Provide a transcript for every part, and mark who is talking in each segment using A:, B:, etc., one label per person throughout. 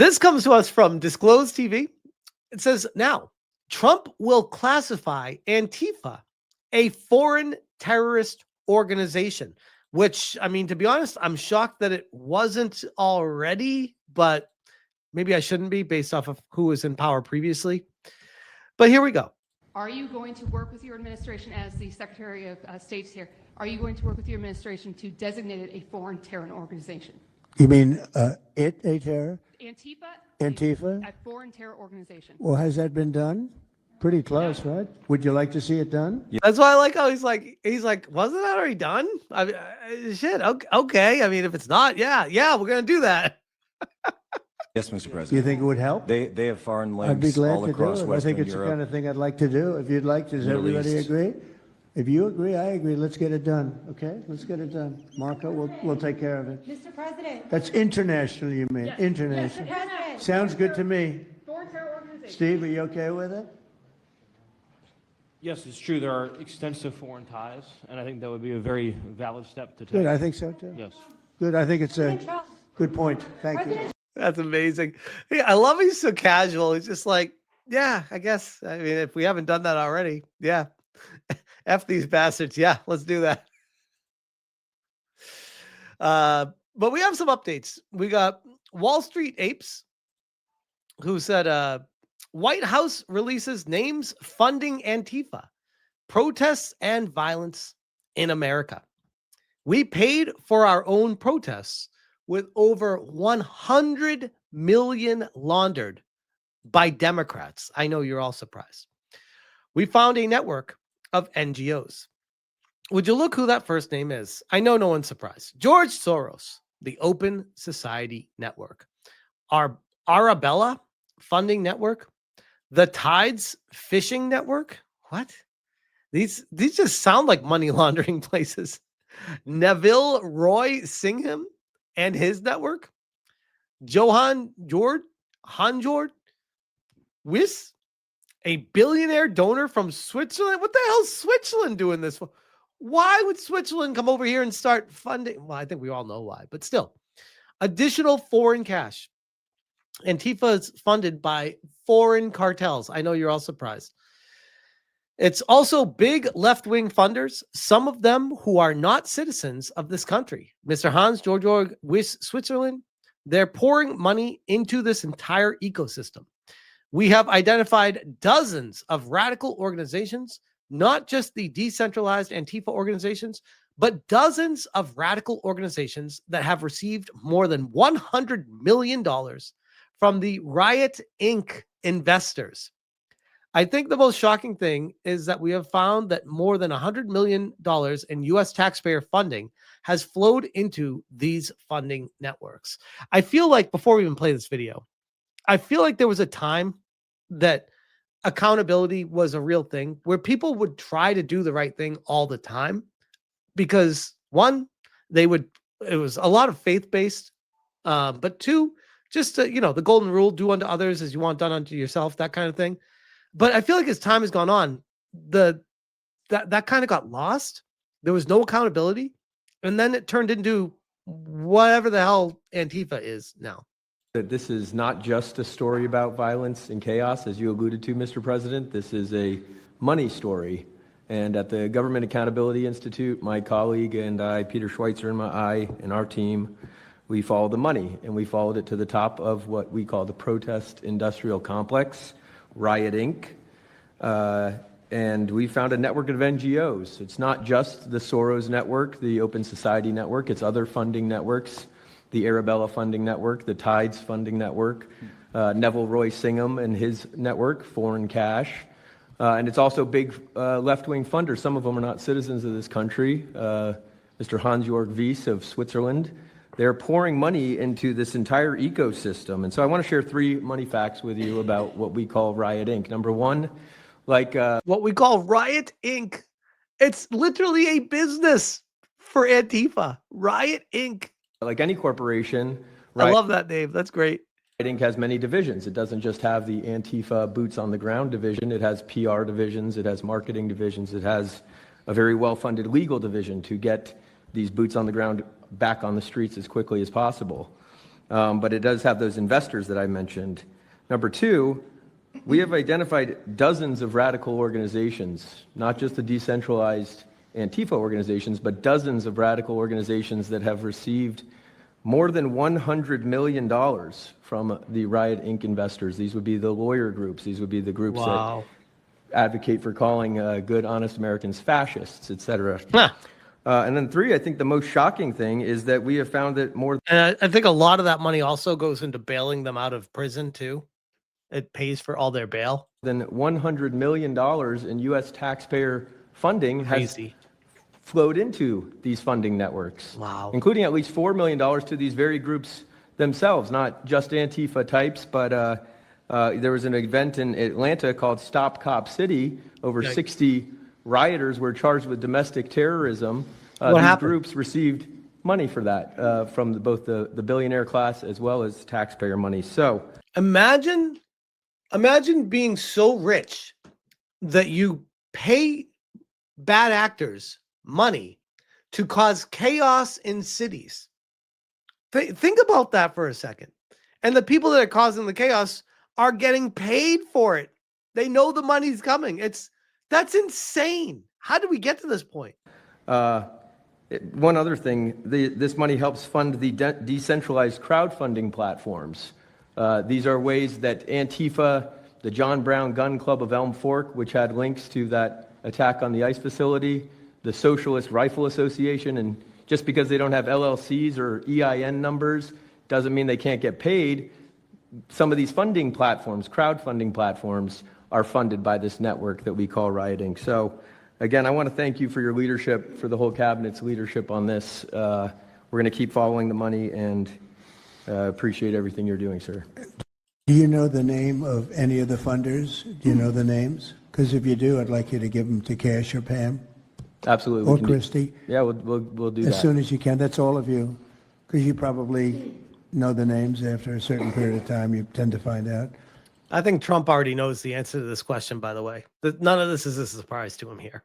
A: This comes to us from Disclosed TV. It says, now, Trump will classify Antifa a foreign terrorist organization, which, I mean, to be honest, I'm shocked that it wasn't already, but maybe I shouldn't be based off of who was in power previously. But here we go.
B: Are you going to work with your administration as the Secretary of State's here? Are you going to work with your administration to designate it a foreign terror organization?
C: You mean a terror?
B: Antifa? A foreign terror organization.
C: Well, has that been done? Pretty close, right? Would you like to see it done?
A: Yeah. That's why I like how he's like, wasn't that already done? I mean, shit. Okay. I mean, if it's not, yeah, we're going to do that.
D: Yes, Mr. President.
C: You think it would help?
D: They have foreign links
C: I'd be glad
D: all
C: to
D: across
C: do it.
D: Western
C: I think it's
D: Europe.
C: the kind of thing I'd like to do. If you'd like, does
D: Middle
C: everybody
D: East.
C: agree? If you agree, I agree. Let's get it done. Okay, let's get it done. Marco, we'll take care of it.
E: Mr. President.
C: That's international, you mean?
B: Yes.
C: International.
E: Mr. President.
C: Sounds good to me.
B: Foreign terror organization.
C: Steve, are you okay with it?
F: Yes, it's true. There are extensive foreign ties, and I think that would be a very valid step to take.
C: Good, I think so too.
F: Yes.
C: Good, I think it's a good point. Thank you.
A: That's amazing. Yeah, I love he's so casual. He's just like, yeah, I guess. I mean, if we haven't done that already, yeah. F these bastards. Yeah, let's do that. But we have some updates. We got Wall Street Apes, who said, White House releases names funding Antifa, protests and violence in America. We paid for our own protests with over 100 million laundered by Democrats. I know you're all surprised. We found a network of NGOs. Would you look who that first name is? I know no one's surprised. George Soros, the Open Society Network. Our Arabella Funding Network. The Tides Fishing Network. What? These just sound like money laundering places. Neville Roy Singham and his network. Johan Jord Wiss, a billionaire donor from Switzerland. What the hell's Switzerland doing this for? Why would Switzerland come over here and start funding? Well, I think we all know why, but still. Additional foreign cash. Antifa is funded by foreign cartels. I know you're all surprised. It's also big left-wing funders, some of them who are not citizens of this country. Mr. Hans Georg Wyss, Switzerland, they're pouring money into this entire ecosystem. We have identified dozens of radical organizations, not just the decentralized Antifa organizations, but dozens of radical organizations that have received more than $100 million from the Riot Inc. investors. I think the most shocking thing is that we have found that more than $100 million in U.S. taxpayer funding has flowed into these funding networks. I feel like, before we even play this video, I feel like there was a time that accountability was a real thing where people would try to do the right thing all the time because, one, it was a lot of faith-based, but two, just, the golden rule, do unto others as you want done unto yourself, that kind of thing. But I feel like as time has gone on, that kind of got lost. There was no accountability. And then it turned into whatever the hell Antifa is now.
G: That this is not just a story about violence and chaos, as you alluded to, Mr. President. This is a money story. And at the Government Accountability Institute, my colleague and I, Peter Schweitzer and our team, we followed the money, and we followed it to the top of what we call the protest industrial complex, Riot Inc. And we found a network of NGOs. It's not just the Soros Network, the Open Society Network, it's other funding networks, the Arabella Funding Network, the Tides Funding Network, Neville Roy Singham and his network, Foreign Cash. And it's also big left-wing funders. Some of them are not citizens of this country. Mr. Hans-Jörg Wyss of Switzerland. They're pouring money into this entire ecosystem. And so I want to share 3 money facts with you about what we call Riot Inc. Number one,
A: what we call Riot Inc. It's literally a business for Antifa. Riot Inc.
G: Like any corporation,
A: I love that name. That's great.
G: Riot Inc. has many divisions. It doesn't just have the Antifa boots on the ground division. It has PR divisions. It has marketing divisions. It has a very well-funded legal division to get these boots on the ground back on the streets as quickly as possible. but it does have those investors that I mentioned. Number two, we have identified dozens of radical organizations, not just the decentralized Antifa organizations, but dozens of radical organizations that have received more than $100 million from the Riot Inc. investors. These would be the lawyer groups. These would be the groups
A: Wow.
G: that advocate for calling good, honest Americans fascists, et cetera.
A: Huh.
G: And then three, I think the most shocking thing is that we have found that more
A: And I think a lot of that money also goes into bailing them out of prison too. It pays for all their bail.
G: than $100 million in U.S. taxpayer funding has
A: Crazy.
G: flowed into these funding networks.
A: Wow.
G: Including at least $4 million to these very groups themselves, not just Antifa types, but there was an event in Atlanta called Stop Cop City. Over
A: Yikes.
G: 60 rioters were charged with domestic terrorism.
A: What
G: These
A: happened?
G: groups received money for that from both the billionaire class as well as taxpayer money. So
A: Imagine being so rich that you pay bad actors money to cause chaos in cities. Think about that for a second. And the people that are causing the chaos are getting paid for it. They know the money's coming. That's insane. How did we get to this point?
G: One other thing, this money helps fund the decentralized crowdfunding platforms. These are ways that Antifa, the John Brown Gun Club of Elm Fork, which had links to that attack on the ICE facility, the Socialist Rifle Association, and just because they don't have LLCs or EIN numbers doesn't mean they can't get paid. Some of these funding platforms, crowdfunding platforms, are funded by this network that we call rioting. So again, I want to thank you for your leadership, for the whole cabinet's leadership on this. We're going to keep following the money and appreciate everything you're doing, sir.
C: Do you know the name of any of the funders? Do you know the names? Because if you do, I'd like you to give them to Cash or Pam
G: Absolutely. we
C: or
G: can do-
C: Christy
G: Yeah, we'll do
C: as
G: that.
C: soon as you can. That's all of you. Because you probably know the names after a certain period of time. You tend to find out.
A: I think Trump already knows the answer to this question, by the way. None of this is a surprise to him here.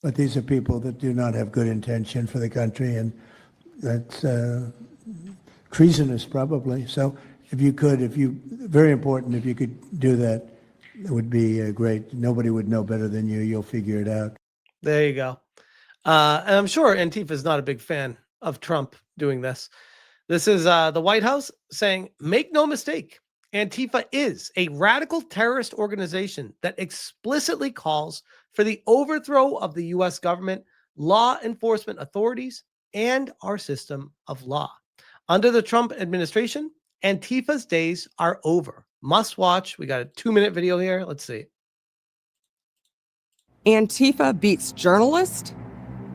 C: But these are people that do not have good intention for the country, and that's treasonous probably. So very important, if you could do that, it would be great. Nobody would know better than you. You'll figure it out.
A: There you go. And I'm sure Antifa is not a big fan of Trump doing this. This is the White House saying, make no mistake, Antifa is a radical terrorist organization that explicitly calls for the overthrow of the U.S. government, law enforcement authorities, and our system of law. Under the Trump administration, Antifa's days are over. Must watch. We got a 2-minute video here. Let's see.
E: Antifa beats journalists.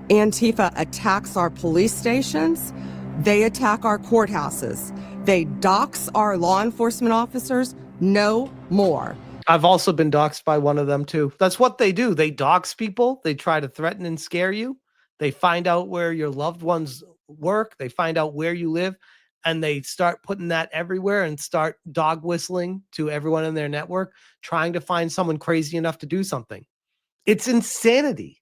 E: Antifa attacks our police stations. They attack our courthouses. They dox our law enforcement officers. No more.
A: I've also been doxxed by one of them too. That's what they do. They dox people. They try to threaten and scare you. They find out where your loved ones work. They find out where you live, and they start putting that everywhere and start dog whistling to everyone in their network, trying to find someone crazy enough to do something. It's insanity.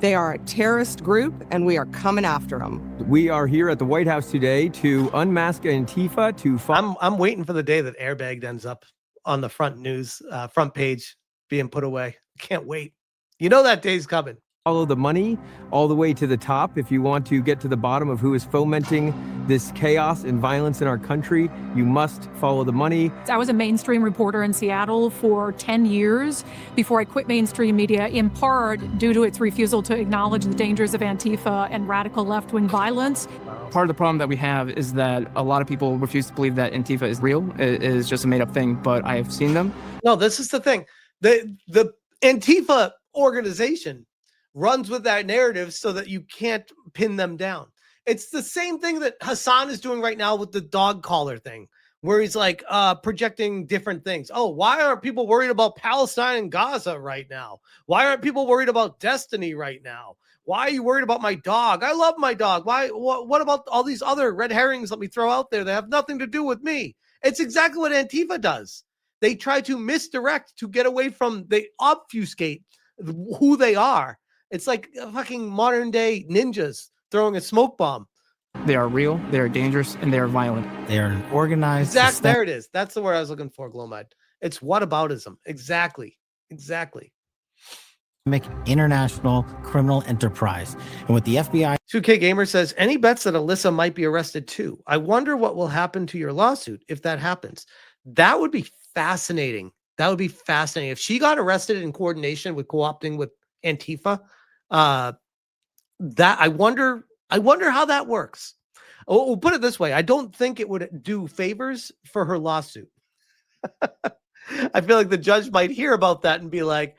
E: They are a terrorist group, and we are coming after them.
G: We are here at the White House today to unmask Antifa, to
A: I'm waiting for the day that Airbag ends up on the front page being put away. Can't wait. You know that day's coming.
G: follow the money all the way to the top. If you want to get to the bottom of who is fomenting this chaos and violence in our country, you must follow the money.
H: I was a mainstream reporter in Seattle for 10 years before I quit mainstream media, in part due to its refusal to acknowledge the dangers of Antifa and radical left-wing violence.
I: Part of the problem that we have is that a lot of people refuse to believe that Antifa is real, it is just a made-up thing, but I have seen them.
A: No, this is the thing. The Antifa organization runs with that narrative so that you can't pin them down. It's the same thing that Hassan is doing right now with the dog collar thing, where he's like projecting different things. Oh, why aren't people worried about Palestine and Gaza right now? Why aren't people worried about Destiny right now? Why are you worried about my dog? I love my dog. Why? What about all these other red herrings that we throw out there that have nothing to do with me? It's exactly what Antifa does. They try to misdirect to get away from, they obfuscate who they are. It's like fucking modern day ninjas throwing a smoke bomb.
I: They are real, they are dangerous, and they are violent.
J: They are an organized.
A: There it is. That's the word I was looking for, Glomad. It's whataboutism. Exactly.
J: International criminal enterprise. And with the FBI
A: 2K Gamer says, any bets that Alyssa might be arrested too? I wonder what will happen to your lawsuit if that happens. That would be fascinating. If she got arrested in coordination with co-opting with Antifa, that I wonder how that works. We'll put it this way. I don't think it would do favors for her lawsuit. I feel like the judge might hear about that and be like,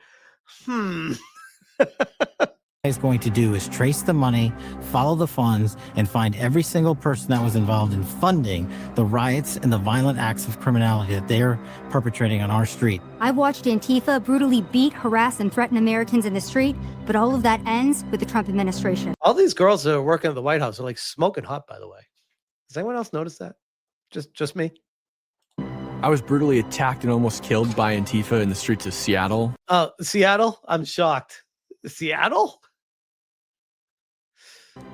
J: is going to do is trace the money, follow the funds, and find every single person that was involved in funding the riots and the violent acts of criminality that they're perpetrating on our street.
K: I've watched Antifa brutally beat, harass, and threaten Americans in the street, but all of that ends with the Trump administration.
A: all these girls that are working at the White House are like smoking hot, by the way. Does anyone else notice that? Just me?
L: I was brutally attacked and almost killed by Antifa in the streets of Seattle.
A: Seattle? I'm shocked. Seattle?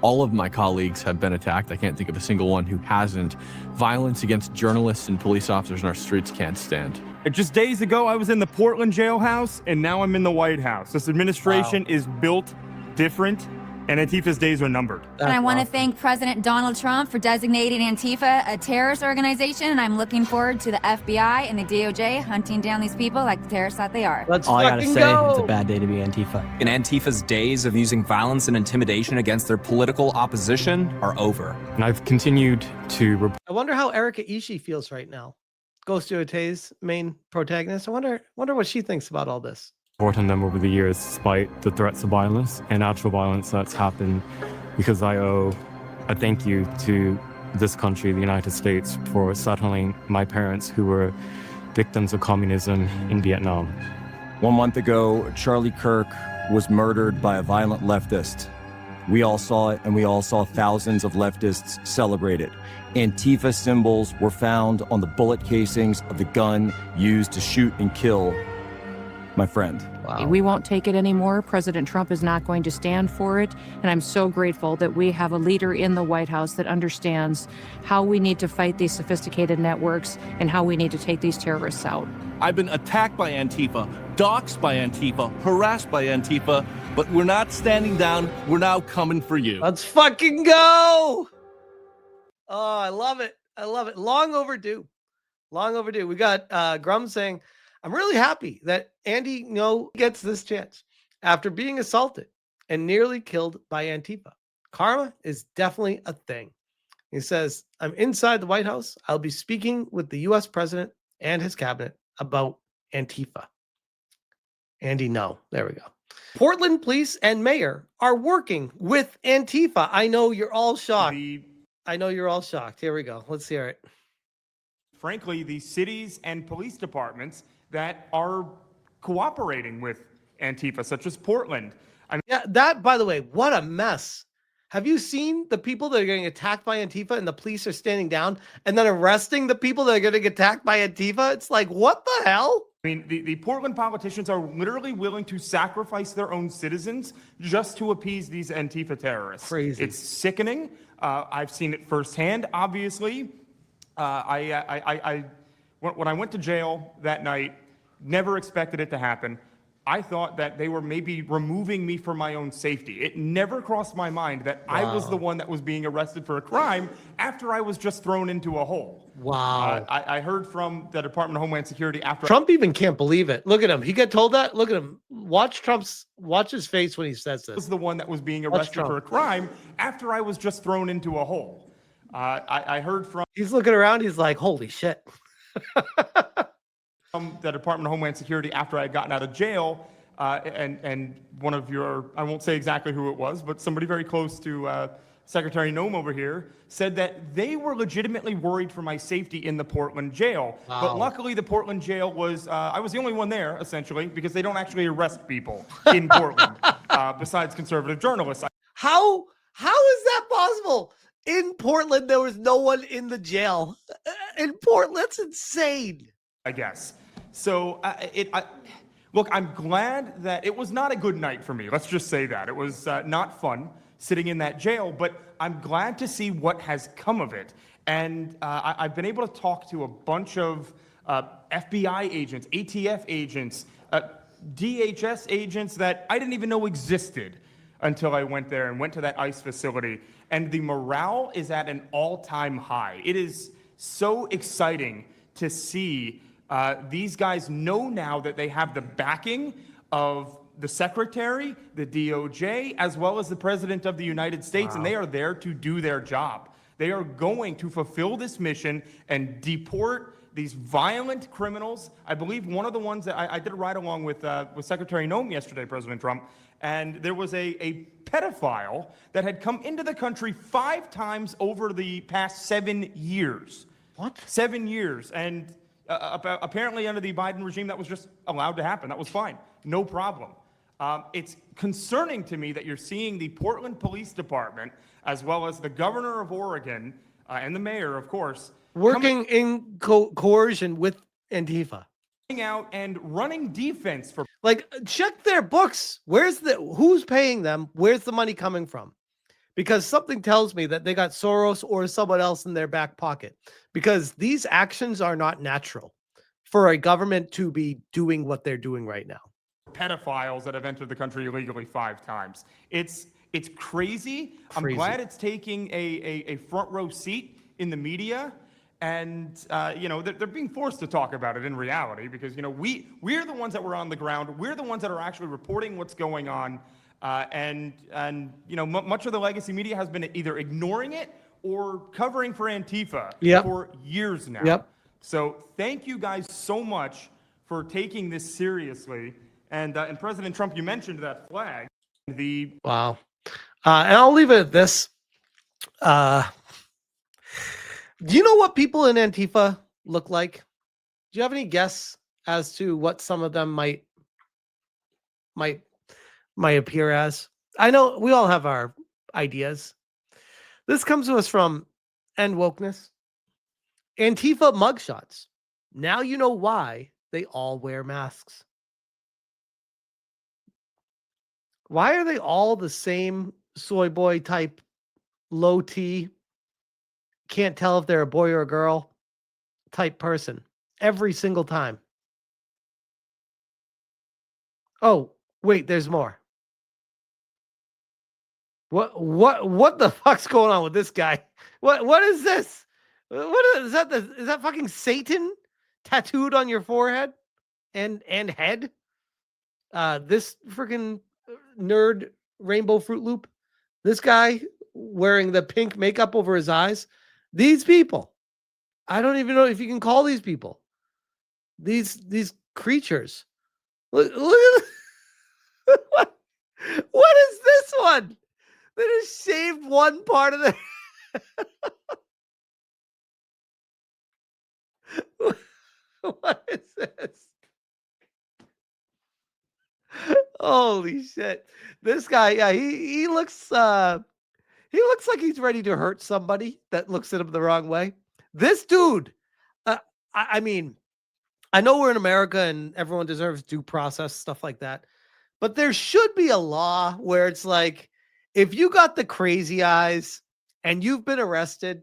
L: All of my colleagues have been attacked. I can't think of a single one who hasn't. Violence against journalists and police officers in our streets can't stand.
M: Just days ago, I was in the Portland jailhouse, and now I'm in the White House. This administration is built different, and Antifa's days are numbered.
K: And I want to thank President Donald Trump for designating Antifa a terrorist organization, and I'm looking forward to the FBI and the DOJ hunting down these people like the terrorists that they are.
A: Let's
N: All I gotta
A: fucking
N: say,
A: go.
N: it's a bad day to be Antifa.
D: And Antifa's days of using violence and intimidation against their political opposition are over.
M: And I've continued to
A: I wonder how Erika Ishii feels right now. Ghost Yote's main protagonist. I wonder what she thinks about all this.
M: report on them over the years, despite the threats of violence and actual violence that's happened, because I owe a thank you to this country, the United States, for settling my parents who were victims of communism in Vietnam.
D: 1 month ago, Charlie Kirk was murdered by a violent leftist. We all saw it, and we all saw thousands of leftists celebrate it. Antifa symbols were found on the bullet casings of the gun used to shoot and kill my friend.
O: Wow. We won't take it anymore. President Trump is not going to stand for it. And I'm so grateful that we have a leader in the White House that understands how we need to fight these sophisticated networks and how we need to take these terrorists out.
P: I've been attacked by Antifa, doxxed by Antifa, harassed by Antifa, but we're not standing down. We're now coming for you.
A: Let's fucking go. Oh, I love it. Long overdue. We got Grum saying, I'm really happy that Andy gets this chance after being assaulted and nearly killed by Antifa. Karma is definitely a thing. He says, I'm inside the White House. I'll be speaking with the U.S. president and his cabinet about Antifa. Andy, no. There we go. Portland police and mayor are working with Antifa. I know you're all shocked. Here we go. Let's hear it.
M: Frankly, the cities and police departments that are cooperating with Antifa, such as Portland.
A: Yeah, that, by the way, what a mess. Have you seen the people that are getting attacked by Antifa and the police are standing down and then arresting the people that are getting attacked by Antifa? It's like, what the hell?
M: I mean, the Portland politicians are literally willing to sacrifice their own citizens just to appease these Antifa terrorists.
A: Crazy.
M: It's sickening. I've seen it firsthand, obviously. When I went to jail that night, never expected it to happen. I thought that they were maybe removing me for my own safety. It never crossed my mind that I was the one that was being arrested for a crime after I was just thrown into a hole.
A: Wow.
M: I heard from the Department of Homeland Security after
A: Trump even can't believe it. Look at him. He got told that. Look at him. Watch his face when he says this.
M: I was the one that was being arrested for a crime after I was just thrown into a hole. I heard from...
A: He's looking around. He's like, holy shit.
M: From the Department of Homeland Security after I had gotten out of jail, and one of your, I won't say exactly who it was, but somebody very close to Secretary Noem over here said that they were legitimately worried for my safety in the Portland jail.
A: Wow.
M: But luckily the Portland jail was, I was the only one there, essentially, because they don't actually arrest people in Portland, besides conservative journalists.
A: How is that possible? In Portland, there was no one in the jail. In Portland, that's insane.
M: I guess. So look, I'm glad that it was not a good night for me. Let's just say that. It was not fun
N: sitting in that jail, but I'm glad to see what has come of it. And I've been able to talk to a bunch of FBI agents, ATF agents, DHS agents that I didn't even know existed until I went there and went to that ICE facility. And the morale is at an all-time high. It is so exciting to see these guys know now that they have the backing of the secretary, the DOJ, as well as the president of the United States, and they are there to do their job. They are going to fulfill this mission and deport these violent criminals. I believe one of the ones that I did a ride along with Secretary Noem yesterday, President Trump, and there was a pedophile that had come into the country 5 times over the past 7 years.
A: What?
N: 7 years. And apparently under the Biden regime, that was just allowed to happen. That was fine. No problem. It's concerning to me that you're seeing the Portland Police Department, as well as the governor of Oregon and the mayor, of course,
A: working in coercion with Antifa,
N: out and running defense for.
A: Like, check their books. Who's paying them? Where's the money coming from? Because something tells me that they got Soros or someone else in their back pocket. Because these actions are not natural for a government to be doing what they're doing right now.
N: Pedophiles that have entered the country illegally 5 times. It's crazy. I'm glad it's taking a front row seat in the media, and they're being forced to talk about it in reality, because we're the ones that were on the ground. We're the ones that are actually reporting what's going on, and much of the legacy media has been either ignoring it or covering for Antifa for years now.
A: Yep.
N: So thank you guys so much for taking this seriously. And President Trump, you mentioned that flag.
A: Wow. And I'll leave it at this. Do you know what people in Antifa look like? Do you have any guess as to what some of them might appear as? I know we all have our ideas. This comes to us from End Wokeness. Antifa mugshots. Now you know why they all wear masks. Why are they all the same soy boy type, low T, can't tell if they're a boy or a girl type person every single time? Oh, wait, there's more. What the fuck's going on with this guy? What is this? Is that fucking Satan tattooed on your forehead and head? This freaking nerd rainbow Fruit Loop, this guy wearing the pink makeup over his eyes, these people, I don't even know if you can call these people these creatures. Look at what is this one that has shaved one part of the what is this? Holy shit. This guy, yeah, he looks like he's ready to hurt somebody that looks at him the wrong way. This dude, I mean, I know we're in America and everyone deserves due process, stuff like that. But there should be a law where it's like, if you got the crazy eyes and you've been arrested,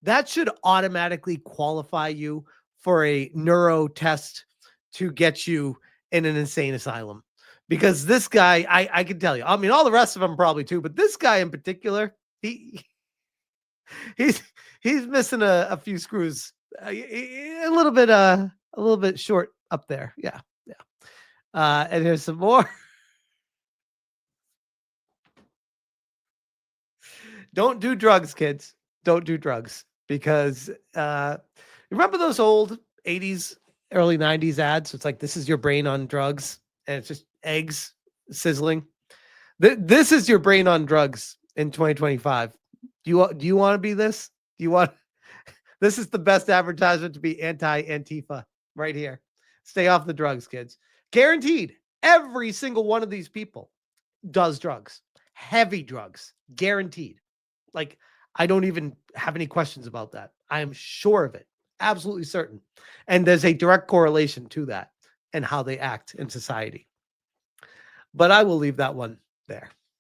A: that should automatically qualify you for a neuro test to get you in an insane asylum. Because this guy, I can tell you, I mean, all the rest of them probably too, but this guy in particular, he's missing a few screws, a little bit short up there. Yeah. And here's some more. Don't do drugs, kids. Don't do drugs, because remember those old 80s, early 90s ads? It's like, this is your brain on drugs, and it's just eggs sizzling. This is your brain on drugs in 2025. Do you want to be this? This is the best advertisement to be anti-Antifa right here. Stay off the drugs, kids. Guaranteed. Every single one of these people does drugs, heavy drugs, guaranteed. Like, I don't even have any questions about that. I am sure of it. Absolutely certain. And there's a direct correlation to that and how they act in society. But I will leave that one there.